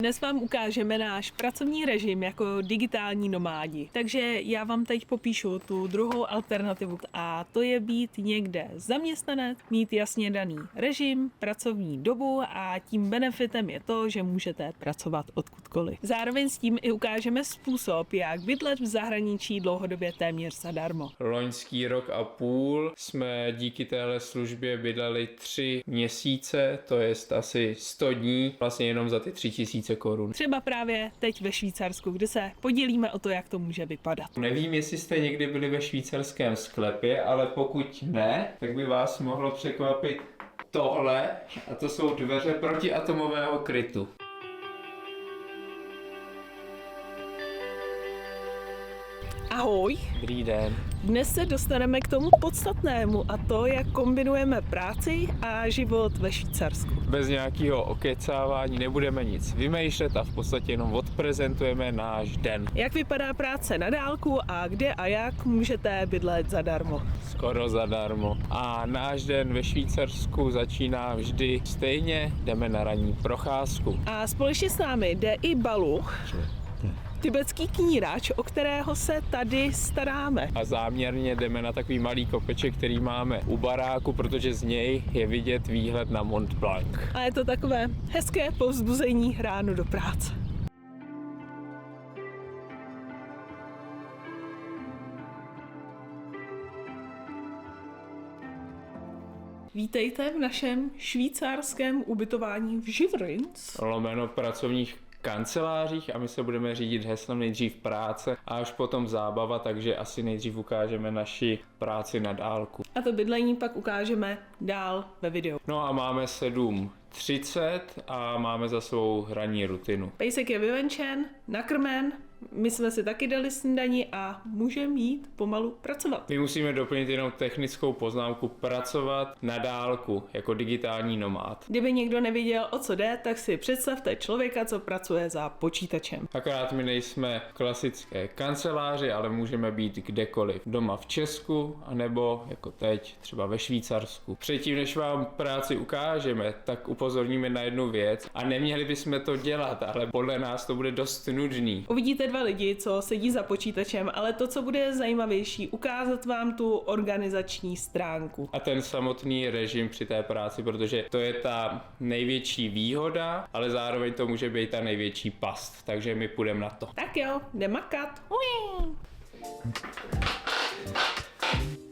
Dnes vám ukážeme náš pracovní režim jako digitální nomádi. Takže já vám teď popíšu tu druhou alternativu a to je být někde zaměstnanec, mít jasně daný režim, pracovní dobu a tím benefitem je to, že můžete pracovat odkudkoliv. Zároveň s tím i ukážeme způsob, jak bydlet v zahraničí dlouhodobě téměř zadarmo. Loňský rok a půl jsme díky téhle službě bydleli 3 měsíce, to je asi 100 dní, vlastně jenom za ty 3000 korun. Třeba právě teď ve Švýcarsku, kde se podělíme o to, jak to může vypadat. Nevím, jestli jste někdy byli ve švýcarském sklepě, ale pokud ne, tak by vás mohlo překvapit tohle, a to jsou dveře protiatomového krytu. Ahoj! Dobrý den. Dnes se dostaneme k tomu podstatnému a to, jak kombinujeme práci a život ve Švýcarsku. Bez nějakého okecávání nebudeme nic vymýšlet a v podstatě jenom odprezentujeme náš den. Jak vypadá práce na dálku a kde a jak můžete bydlet zadarmo? Skoro zadarmo. A náš den ve Švýcarsku začíná vždy stejně, jdeme na ranní procházku. A společně s námi jde i Balu, tibetský knírač, o kterého se tady staráme. A záměrně jdeme na takový malý kopeček, který máme u baráku, protože z něj je vidět výhled na Mont Blanc. A je to takové hezké povzbuzení ráno do práce. Vítejte v našem švýcarském ubytování v Živrinc. Lomeno pracovních kancelářích a my se budeme řídit heslem nejdřív práce a až potom zábava, takže asi nejdřív ukážeme naši práci na dálku. A to bydlení pak ukážeme dál ve videu. No a máme 7:30 a máme za svou ranní rutinu. Pejsek je vyvenčen, nakrmen, my jsme si taky dali snídani a můžeme jít pomalu pracovat. My musíme doplnit jenom technickou poznámku pracovat na dálku jako digitální nomád. Kdyby někdo nevěděl, o co jde, tak si představte člověka, co pracuje za počítačem. Akorát my nejsme klasické kanceláři, ale můžeme být kdekoliv. Doma v Česku, anebo jako teď třeba ve Švýcarsku. Předtím, než vám práci ukážeme, tak upozorníme na jednu věc a neměli bychom to dělat, ale podle nás to bude dost nudný. Uvidíte 2 lidi, co sedí za počítačem, ale to, co bude zajímavější, ukázat vám tu organizační stránku. A ten samotný režim při té práci, protože to je ta největší výhoda, ale zároveň to může být ta největší past, takže my půjdeme na to. Tak jo, jde makat. Ují.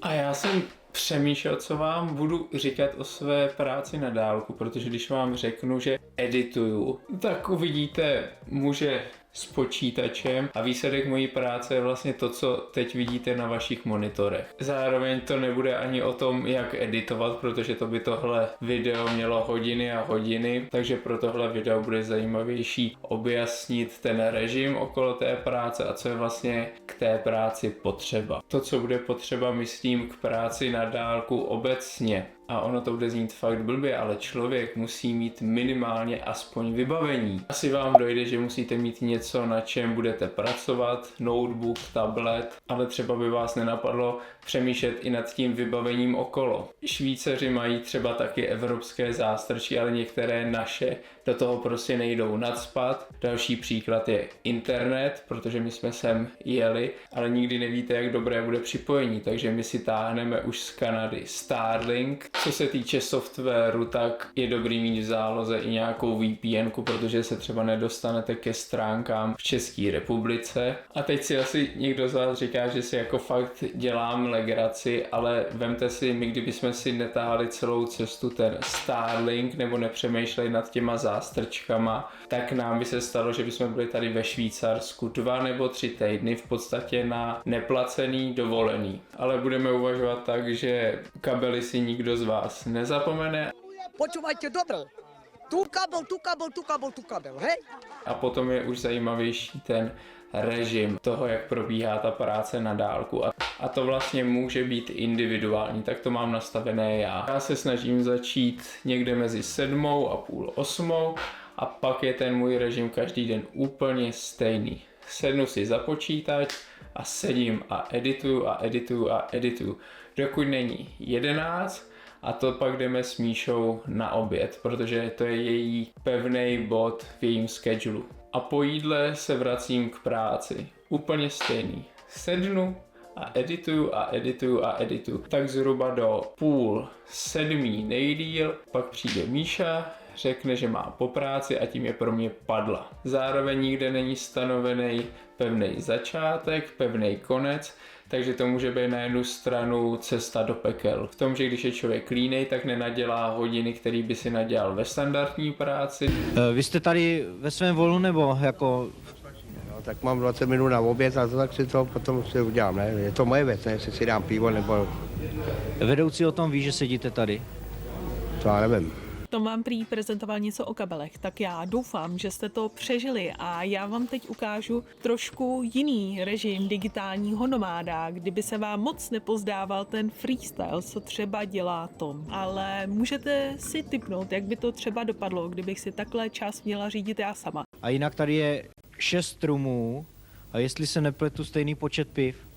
A já jsem přemýšlel, co vám budu říkat o své práci na dálku, protože když vám řeknu, že edituju, tak uvidíte muže s počítačem a výsledek mojí práce je vlastně to, co teď vidíte na vašich monitorech. Zároveň to nebude ani o tom, jak editovat, protože to by tohle video mělo hodiny a hodiny, takže pro tohle video bude zajímavější objasnit ten režim okolo té práce a co je vlastně k té práci potřeba. To, co bude potřeba, myslím, k práci na dálku obecně. A ono to bude znít fakt blbě, ale člověk musí mít minimálně aspoň vybavení. Asi vám dojde, že musíte mít něco, na čem budete pracovat, notebook, tablet, ale třeba by vás nenapadlo přemýšlet i nad tím vybavením okolo. Švýcaři mají třeba taky evropské zástrčky, ale některé naše do toho prostě nejdou nacpat. Další příklad je internet, protože my jsme sem jeli, ale nikdy nevíte, jak dobré bude připojení, takže my si táhneme už z Kanady Starlink. Co se týče softwaru, tak je dobrý mít v záloze i nějakou VPN-ku, protože se třeba nedostanete ke stránkám v České republice. A teď si asi někdo z vás říká, že si jako fakt dělám legraci, ale vemte si, my kdybychom si netáhli celou cestu ten Starlink nebo nepřemýšleli nad těma zástrčkama, tak nám by se stalo, že bychom byli tady ve Švýcarsku 2 nebo 3 týdny v podstatě na neplacený dovolený. Ale budeme uvažovat tak, že kabely si nikdo z vás nezapomene. Počúvajte dobre. Tu kabel, hej? A potom je už zajímavější ten režim toho, jak probíhá ta práce na dálku. A to vlastně může být individuální, tak to mám nastavené já. Já se snažím začít někde mezi 7 a půl 8 a pak je ten můj režim každý den úplně stejný. Sednu si za počítač a sedím a edituju. Dokud není 11 a to pak jdeme s Míšou na oběd, protože to je její pevný bod v jejím schedulu. A po jídle se vracím k práci. Úplně stejný. Sednu a edituju a edituju a edituju. Tak zhruba do 6:30 nejdýl, pak přijde Míša, řekne, že má po práci a tím je pro mě padla. Zároveň nikde není stanovený pevný začátek, pevný konec, takže to může být na jednu stranu cesta do pekel. V tom, že když je člověk línej, tak nenadělá hodiny, který by si nadělal ve standardní práci. Vy jste tady ve svém volnu nebo jako... No, tak mám 20 minut na oběd a tak si to potom si udělám, ne? Je to moje věc, ne? Jestli si dám pivo nebo... Vedoucí o tom ví, že sedíte tady? To já nevím. Tom vám prý prezentoval něco o kabelech, tak já doufám, že jste to přežili a já vám teď ukážu trošku jiný režim digitálního nomáda, kdyby se vám moc nepozdával ten freestyle, co třeba dělá Tom. Ale můžete si tipnout, jak by to třeba dopadlo, kdybych si takhle čas měla řídit já sama. A jinak tady je 6 strumů a jestli se nepletu stejný počet piv.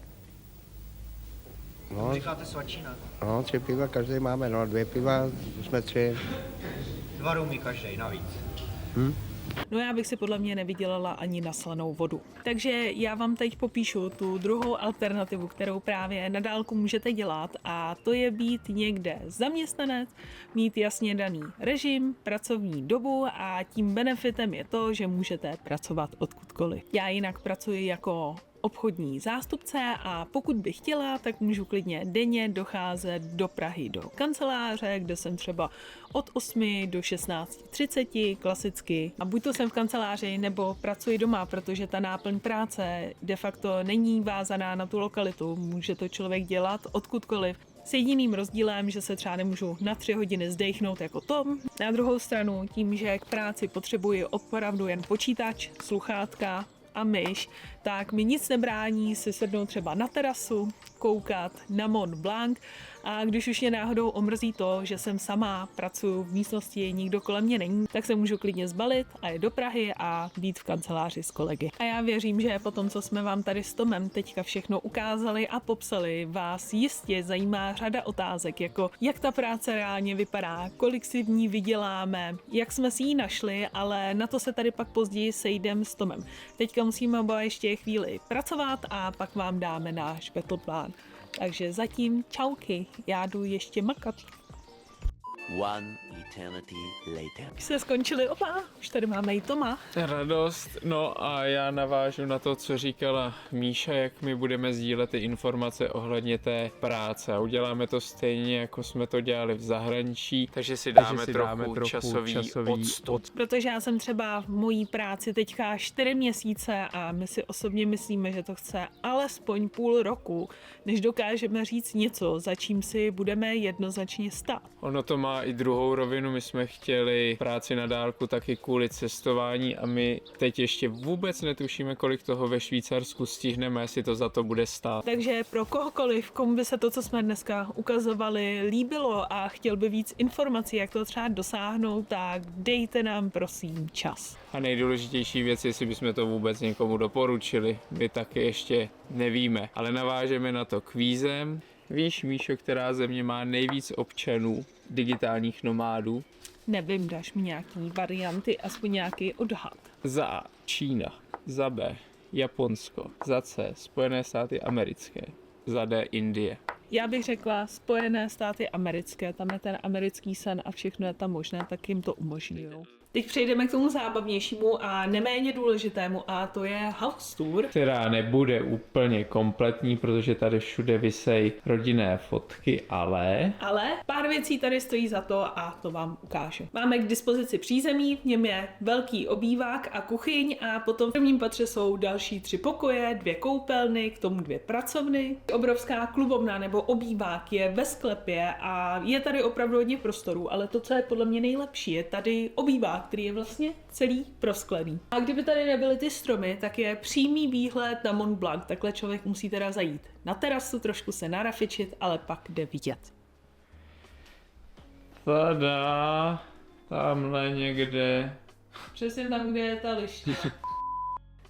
No, Říkáte svačína. no, 3 piva každý máme, no, 2 piva, jsme 3. 2 rumy každý navíc. No já bych si podle mě nevydělala ani na slanou vodu. Takže já vám teď popíšu tu druhou alternativu, kterou právě na dálku můžete dělat a to je být někde zaměstnanec, mít jasně daný režim, pracovní dobu a tím benefitem je to, že můžete pracovat odkudkoliv. Já jinak pracuji jako obchodní zástupce a pokud bych chtěla, tak můžu klidně denně docházet do Prahy do kanceláře, kde jsem třeba od 8 do 16:30 klasicky a buď to jsem v kanceláři nebo pracuji doma, protože ta náplň práce de facto není vázaná na tu lokalitu, může to člověk dělat odkudkoliv. S jediným rozdílem, že se třeba nemůžu na 3 hodiny zdechnout jako Tom. Na druhou stranu tím, že k práci potřebuji opravdu jen počítač, sluchátka a myš, tak mi nic nebrání si sednout třeba na terasu, koukat na Mont Blanc a když už mě náhodou omrzí to, že jsem sama, pracuji v místnosti, nikdo kolem mě není, tak se můžu klidně zbalit a jít do Prahy a být v kanceláři s kolegy. A já věřím, že po tom, co jsme vám tady s Tomem teďka všechno ukázali a popsali, vás jistě zajímá řada otázek, jako jak ta práce reálně vypadá, kolik si v ní vyděláme, jak jsme si ji našli, ale na to se tady pak později sejdem s Tomem. Teďka musíme oba ještě chvíli pracovat a pak vám dáme náš battleplán. Takže zatím čauky, já jdu ještě makat. One eternity later. Už se skončili oba, už tady máme i Toma. Radost, no a já navážu na to, co říkala Míša, jak my budeme sdílet ty informace ohledně té práce a uděláme to stejně, jako jsme to dělali v zahraničí, takže si dáme trochu časový odstup. Protože já jsem třeba v mojí práci teďka 4 měsíce a my si osobně myslíme, že to chce alespoň půl roku, než dokážeme říct něco, za čím si budeme jednoznačně stát. Ono to má i druhou rovinu, my jsme chtěli práci na dálku taky kvůli cestování a my teď ještě vůbec netušíme, kolik toho ve Švýcarsku stihneme, jestli to za to bude stát. Takže pro kohokoliv, komu by se to, co jsme dneska ukazovali, líbilo a chtěl by víc informací, jak to třeba dosáhnout, tak dejte nám prosím čas. A nejdůležitější věc, jestli bychom to vůbec někomu doporučili, my taky ještě nevíme, ale navážeme na to kvízem. Víš, Míšo, která země má nejvíc občanů digitálních nomádů? Nevím, dáš mi nějaký varianty, aspoň nějaký odhad. Za A Čína, za B Japonsko, za C Spojené státy americké, za D Indie. Já bych řekla Spojené státy americké, tam je ten americký sen a všechno je tam možné, tak jim to umožní. Teď přejdeme k tomu zábavnějšímu a neméně důležitému a to je house tour. Která nebude úplně kompletní, protože tady všude visej rodinné fotky, ale pár věcí tady stojí za to a to vám ukážu. Máme k dispozici přízemí, v něm je velký obývák a kuchyň a potom v prvním patře jsou další 3 pokoje, 2 koupelny, k tomu 2 pracovny. Obrovská klubovna nebo obývák je ve sklepě a je tady opravdu hodně prostoru, ale to, co je podle mě nejlepší, je tady obývák, který je vlastně celý prosklený. A kdyby tady nebyly ty stromy, tak je přímý výhled na Mont Blanc, takhle člověk musí teda zajít na terasu, trošku se narafičit, ale pak jde vidět. tada, tamhle někde. Přesně tam, kde je ta liština.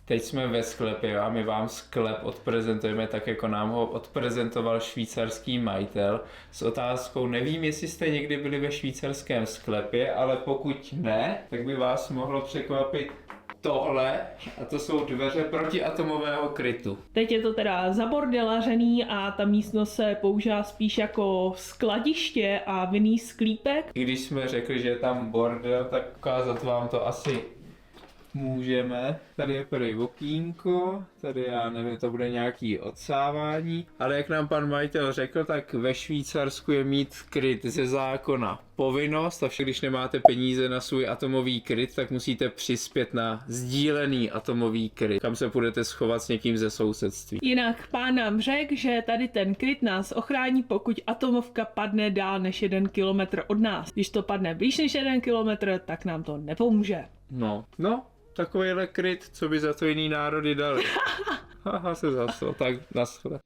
Teď jsme ve sklepě a my vám sklep odprezentujeme tak, jako nám ho odprezentoval švýcarský majitel s otázkou, nevím, jestli jste někdy byli ve švýcarském sklepě, ale pokud ne, tak by vás mohlo překvapit tohle, a to jsou dveře protiatomového krytu. Teď je to teda zabordelařený a ta místnost se používá spíš jako skladiště a vinný sklípek. I když jsme řekli, že je tam bordel, tak ukázat vám to asi můžeme. Tady je první okýnko, tady já nevím, to bude nějaký odsávání, ale jak nám pan majitel řekl, tak ve Švýcarsku je mít kryt ze zákona povinnost a však když nemáte peníze na svůj atomový kryt, tak musíte přispět na sdílený atomový kryt, kam se budete schovat s někým ze sousedství. Jinak pán nám řekl, že tady ten kryt nás ochrání, pokud atomovka padne dál než 1 kilometr od nás. Když to padne blíž než 1 kilometr, tak nám to nepomůže. No, takovýhle kryt, co by za to jiný národy dali. Haha, se zaslo, tak naschle.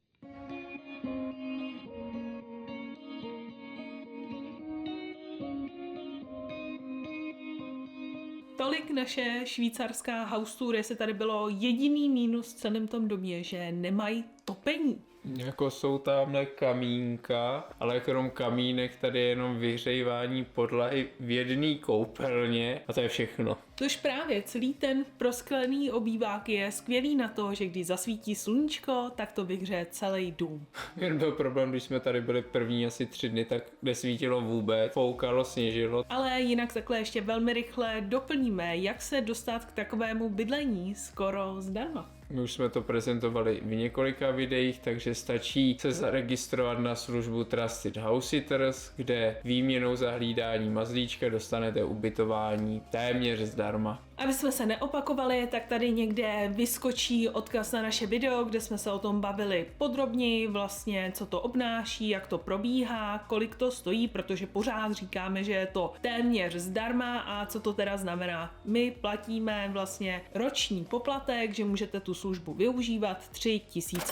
Tolik naše švýcarská house tour, jestli tady bylo jediný mínus v celém tom domě, že nemají topení. Jako jsou tamhle kamínka, ale krom kamínek tady je jenom vyhřívání podlahy v jedné koupelně a to je všechno. Tož právě celý ten prosklený obývák je skvělý na to, že když zasvítí sluníčko, tak to vyhřeje celý dům. Jen byl problém, když jsme tady byli první asi 3 dny, tak nesvítilo vůbec, foukalo, sněžilo. Ale jinak takhle ještě velmi rychle doplníme, jak se dostat k takovému bydlení skoro zdarma. My už jsme to prezentovali v několika videích, takže stačí se zaregistrovat na službu Trusted House Sitters, kde výměnou za hlídání mazlíčka dostanete ubytování téměř zdarma. Aby jsme se neopakovali, tak tady někde vyskočí odkaz na naše video, kde jsme se o tom bavili podrobněji, vlastně co to obnáší, jak to probíhá, kolik to stojí, protože pořád říkáme, že je to téměř zdarma a co to teda znamená. My platíme vlastně roční poplatek, že můžete tu službu využívat 3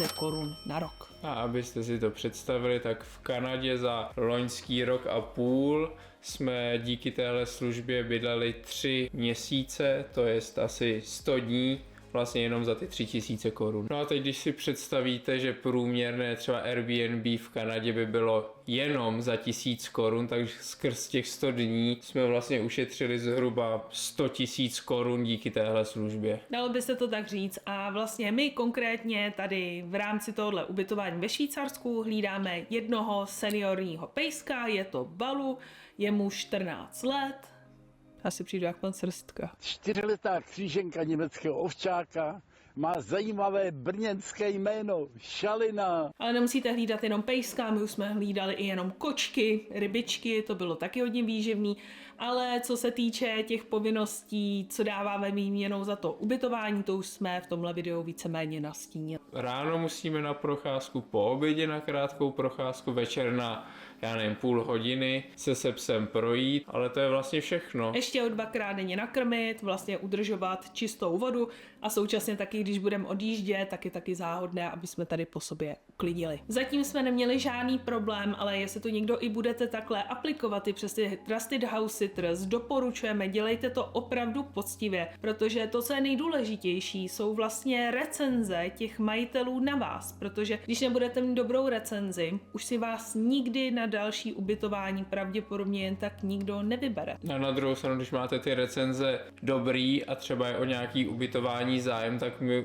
000 korun na rok. A abyste si to představili, tak v Kanadě za loňský rok a půl jsme díky téhle službě bydleli 3 měsíce, to je asi 100 dní, vlastně jenom za ty 3 000 korun. No a teď, když si představíte, že průměrné třeba Airbnb v Kanadě by bylo jenom za 1000 korun, takže skrz těch 100 dní jsme vlastně ušetřili zhruba 100 000 korun díky téhle službě. Dalo by se to tak říct a vlastně my konkrétně tady v rámci tohohle ubytování ve Švýcarsku hlídáme jednoho seniorního pejska, je to Balu, je mu 14 let. Asi přijdu jak pan Srstka. 4letá kříženka německého ovčáka, má zajímavé brněnské jméno, Šalina. Ale nemusíte hlídat jenom pejska, my už jsme hlídali i jenom kočky, rybičky, to bylo taky hodně výživný, ale co se týče těch povinností, co dáváme výměnou za to ubytování, to už jsme v tomhle videu víceméně nastínili. Ráno musíme na procházku, po obědě na krátkou procházku, večer na, já nevím, půl hodiny se psem projít, ale to je vlastně všechno. Ještě o 2krát denně nakrmit, vlastně udržovat čistou vodu a současně taky, když budeme odjíždět, tak je taky záhodné, aby jsme tady po sobě uklidili. Zatím jsme neměli žádný problém, ale jestli to někdo i budete takhle aplikovat i přes ty Trusted House Sitters, doporučujeme, dělejte to opravdu poctivě, protože to, co je nejdůležitější, jsou vlastně recenze těch majitelů na vás, protože když nebudete mít dobrou recenzi, už si vás nikdy na další ubytování pravděpodobně jen tak nikdo nevybere. A na druhou stranu, když máte ty recenze dobrý a třeba je o nějaký ubytování zájem,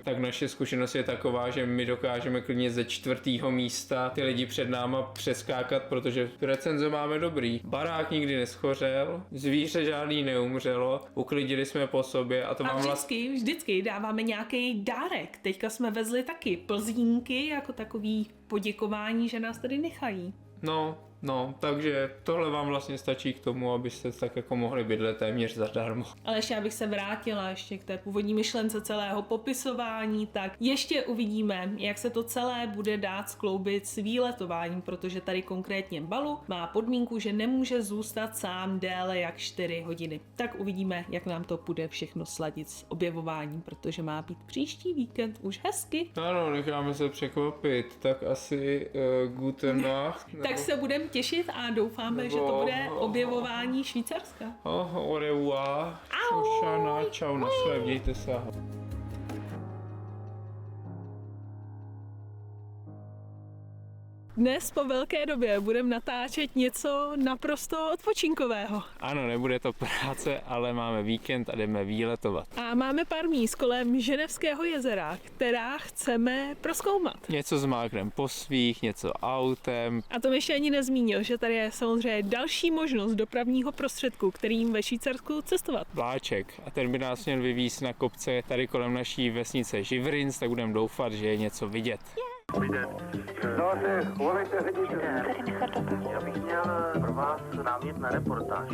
tak naše zkušenost je taková, že my dokážeme klidně ze 4. místa ty lidi před náma přeskákat, protože recenze máme dobrý. Barák nikdy neschořel, zvíře žádný neumřelo, uklidili jsme po sobě a to a vám vždycky dáváme nějaký dárek. Teďka jsme vezli taky plzínky jako takový poděkování, že nás tady nechají. No, takže tohle vám vlastně stačí k tomu, abyste tak jako mohli bydlet téměř zadarmo. Ale ještě abych se vrátila ještě k té původní myšlence celého popisování, tak ještě uvidíme, jak se to celé bude dát skloubit s výletováním, protože tady konkrétně Balu má podmínku, že nemůže zůstat sám déle jak 4 hodiny. Tak uvidíme, jak nám to bude všechno sladit s objevováním, protože má být příští víkend už hezky. Ano, necháme se překvapit, tak asi guten Nacht. Tak se budeme těšit a doufáme, že to bude objevování Švýcarska. Au revoir. Čau, na shledanou, mějte se. dnes po velké době budeme natáčet něco naprosto odpočinkového. Ano, nebude to práce, ale máme víkend a jdeme výletovat. A máme pár míst kolem Ženevského jezera, která chceme prozkoumat. Něco zmákneme po svých, něco autem. A to ještě ani nezmínil, že tady je samozřejmě další možnost dopravního prostředku, kterým ve Švýcarsku cestovat. Vláček a ten by nás měl vyvízt na kopce tady kolem naší vesnice Živrins, tak budeme doufat, že je něco vidět. Já bych měl pro vás námět na reportáž.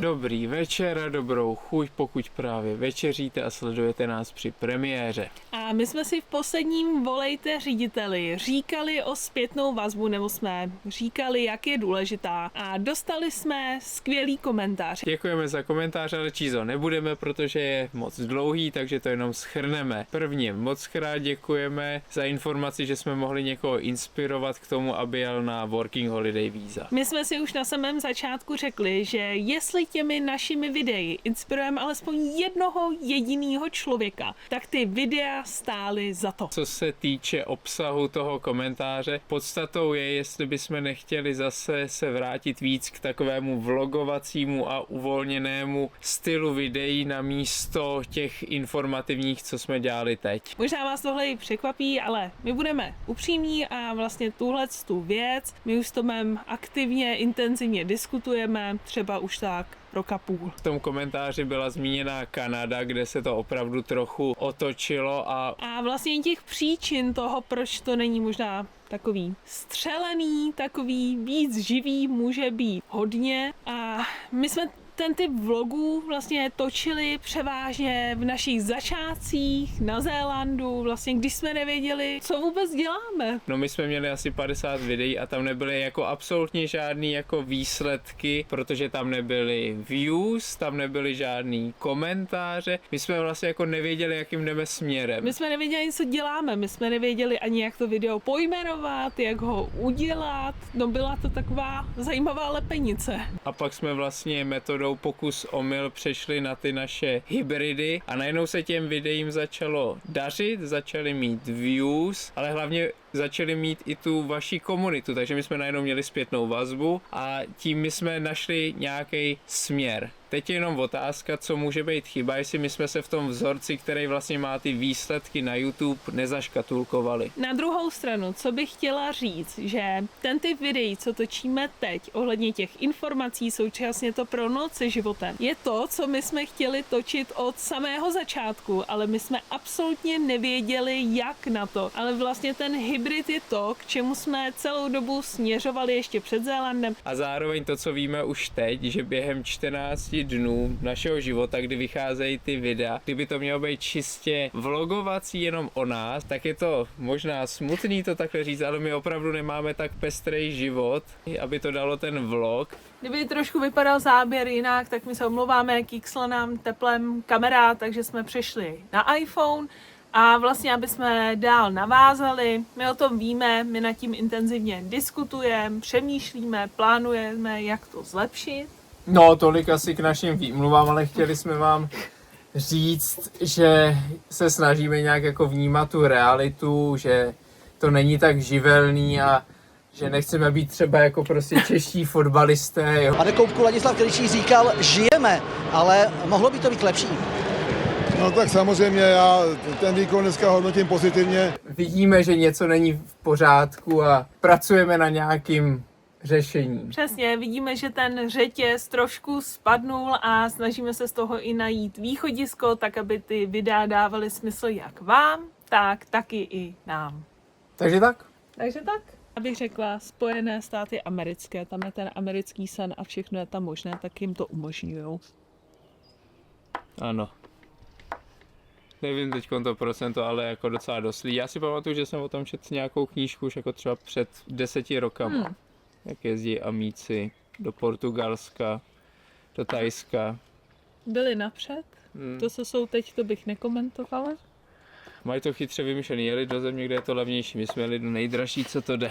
Dobrý večer a dobrou chuť, pokud právě večeříte a sledujete nás při premiéře. A my jsme si v posledním Volejte řediteli říkali o zpětnou vazbu, nebo jsme říkali, jak je důležitá, a dostali jsme skvělý komentář. Děkujeme za komentář, ale číst ho nebudeme, protože je moc dlouhý, takže to jenom shrneme. Prvně moc krát děkujeme za informaci, že jsme mohli někoho inspirovat k tomu, aby jel na Working Holiday víza. My jsme si už na samém začátku řekli, že jestli těmi našimi videi inspirujeme alespoň jednoho jediného člověka, tak ty videa stály za to. Co se týče obsahu toho komentáře, podstatou je, jestli bychom nechtěli zase se vrátit víc k takovému vlogovacímu a uvolněnému stylu videí na místo těch informativních, co jsme dělali teď. Možná vás tohle i překvapí, ale my budeme upřímní a vlastně tu věc my už s Tomem aktivně, intenzivně diskutujeme, třeba už tak rok a půl. V tom komentáři byla zmíněna Kanada, kde se to opravdu trochu otočilo a vlastně těch příčin toho, proč to není možná takový střelený, takový víc živý, může být hodně, a my jsme ten typ vlogů vlastně točili převážně v našich začátcích na Zélandu, vlastně když jsme nevěděli, co vůbec děláme. No my jsme měli asi 50 videí a tam nebyly jako absolutně žádný jako výsledky, protože tam nebyly views, tam nebyly žádný komentáře. My jsme vlastně jako nevěděli, jakým jdeme směrem. My jsme nevěděli, co děláme, my jsme nevěděli ani, jak to video pojmenovat, jak ho udělat, no byla to taková zajímavá lepenice. A pak jsme vlastně metodou pokus omyl přešli na ty naše hybridy a najednou se těm videím začalo dařit, začaly mít views, ale hlavně začali mít i tu vaši komunitu, takže my jsme najednou měli zpětnou vazbu a tím my jsme našli nějaký směr. Teď je jenom otázka, co může být chyba, jestli my jsme se v tom vzorci, který vlastně má ty výsledky na YouTube, nezaškatulkovali. Na druhou stranu, co bych chtěla říct, že ten typ videí, co točíme teď, ohledně těch informací, současně to pro noc se životem, je to, co my jsme chtěli točit od samého začátku, ale my jsme absolutně nevěděli, jak na to. Ale vlastně ten hybrid je to, k čemu jsme celou dobu směřovali ještě před Zélandem. A zároveň to, co víme už teď, že během 14 dnů našeho života, kdy vycházejí ty videa, kdyby to mělo být čistě vlogovací jenom o nás, tak je to možná smutný to takhle říct, ale my opravdu nemáme tak pestrý život, aby to dalo ten vlog. Kdyby trošku vypadal záběr jinak, tak my se omlouváme, kýksla nám teplem kamera, takže jsme přešli na iPhone. A vlastně, aby jsme dál navázali, my o tom víme, my nad tím intenzivně diskutujeme, přemýšlíme, plánujeme, jak to zlepšit. No, tolik asi k našim výmluvám, ale chtěli jsme vám říct, že se snažíme nějak jako vnímat tu realitu, že to není tak živelný a že nechceme být třeba jako prostě čeští fotbalisté. Jo. Pane Koupku, Ladislav Krejčí říkal, žijeme, ale mohlo by to být lepší. No tak samozřejmě, já ten výkon dneska hodnotím pozitivně. Vidíme, že něco není v pořádku a pracujeme na nějakým řešení. Přesně, vidíme, že ten řetěz trošku spadnul a snažíme se z toho i najít východisko, tak aby ty videa dávaly smysl jak vám, tak taky i nám. Takže tak? Takže tak. Abych řekla, Spojené státy americké, tam je ten americký sen a všechno je tam možné, tak jim to umožňujou. Ano. Nevím teď to procento, ale jako docela doslý. Já si pamatuju, že jsem o tom četl nějakou knížku už jako třeba před 10 rokama. Jak jezdí amíci do Portugalska, do Thajska. Byli napřed, to, co jsou teď, to bych nekomentovala. Mají to chytře vymyšlený, jeli do země, kde je to levnější. My jsme jeli do nejdražší, co to jde.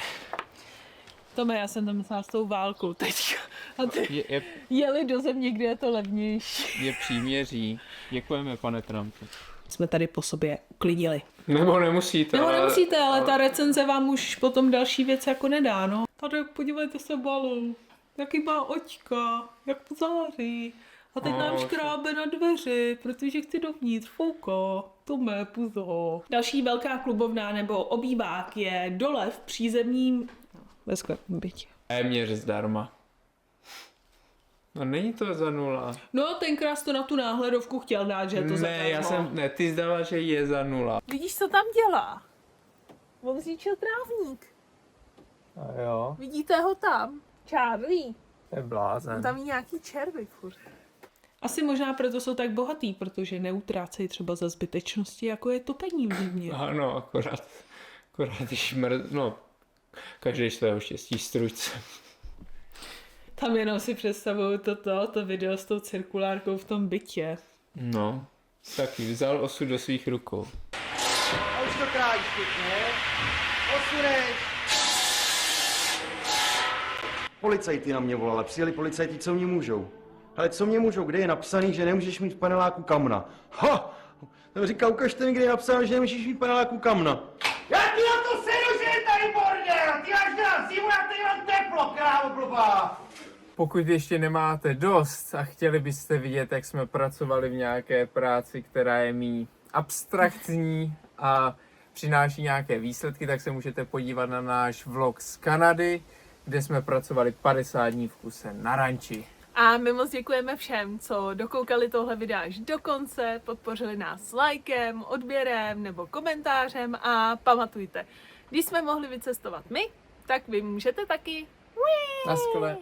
Tome, já jsem tam myslela s tou válkou teďka. A ty Je jeli do země, kde je to levnější. je příměří. Děkujeme, pane Trumpu. Jsme tady po sobě uklidili. Nebo nemusíte. Nebo nemusíte, ale ta recenze vám už potom další věc jako nedá, no. Tady podívejte se balou. Jaký má očka, jak září. A teď nám škrábe na dveři, protože chci dovnitř, fouko. Tome, puzo. Další velká klubovna nebo obývák je dole v přízemním ve sklepním bytě. Téměř zdarma. No není to za 0. No, tenkrát to na tu náhledovku chtěl dát, že je to zadarmo. Ne, ty zdala, že je za 0. Vidíš, co tam dělá? On zničil trávník. A jo, Vidíte ho tam? Charlie. to je blázen. Tam je nějaký červy furt. Asi možná proto jsou tak bohatý, protože neutrácejí třeba za zbytečnosti, jako je topení v zimě. Ano, akorát když no, každý svého štěstí strujce. Tam jenom si představuju to video s tou cirkulárkou v tom bytě. No, taky vzal osud do svých rukou. A už to krájíš pěkně. Osunej. Policajti na mě volali, přijeli policajti, co mě můžou. Ale co mě můžou, kde je napsaný, že nemůžeš mít v paneláku kamna? Ha! Jsem říkal, ukažte mi, kde je napsáno, že nemůžeš mít v paneláku kamna. Já ti na to sedu, že je tady bordel! Ty až dám zimu, já tady mám teplo, krávo blbá! Pokud ještě nemáte dost a chtěli byste vidět, jak jsme pracovali v nějaké práci, která je mý abstraktní a přináší nějaké výsledky, tak se můžete podívat na náš vlog z Kanady, kde jsme pracovali 50 dní v kuse na ranči. A my moc děkujeme všem, co dokoukali tohle videa až do konce, podpořili nás lajkem, odběrem nebo komentářem a pamatujte, když jsme mohli vycestovat my, tak vy můžete taky. Na skle.